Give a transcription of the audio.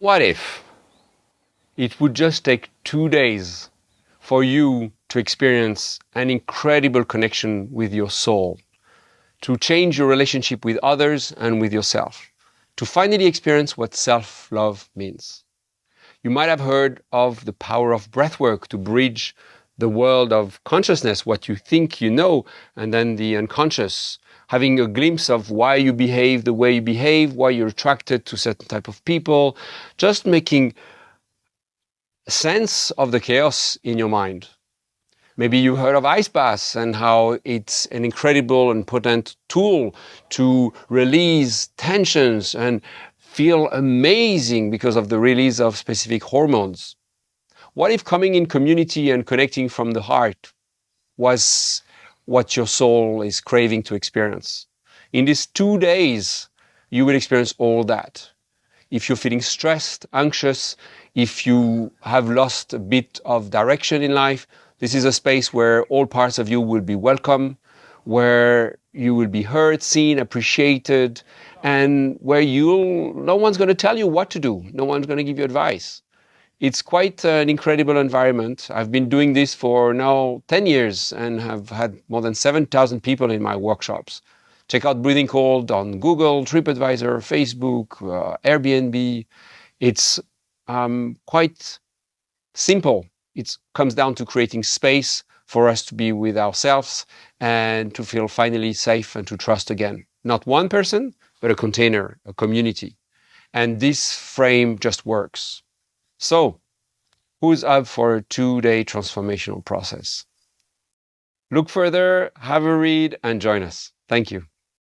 What if it would just take 2 days for you to experience an incredible connection with your soul, to change your relationship with others and with yourself, to finally experience what self-love means? You might have heard of the power of breathwork to bridge the world of consciousness, what you think you know, and then the unconscious, having a glimpse of why you behave the way you behave, why you're attracted to certain type of people, just making sense of the chaos in your mind. Maybe you heard of ice baths and how it's an incredible and potent tool to release tensions and feel amazing because of the release of specific hormones. What if coming in community and connecting from the heart was what your soul is craving to experience? In these 2 days, you will experience all that. If you're feeling stressed, anxious, if you have lost a bit of direction in life, this is a space where all parts of you will be welcome, where you will be heard, seen, appreciated, and where no one's going to tell you what to do. No one's going to give you advice. It's quite an incredible environment. I've been doing this for now 10 years and have had more than 7,000 people in my workshops. Check out Breathing Cold on Google, TripAdvisor, Facebook, Airbnb. It's quite simple. It comes down to creating space for us to be with ourselves and to feel finally safe and to trust again. Not one person, but a container, a community. And this frame just works. So, who's up for a 2-day transformational process? Look further, have a read, and join us. Thank you.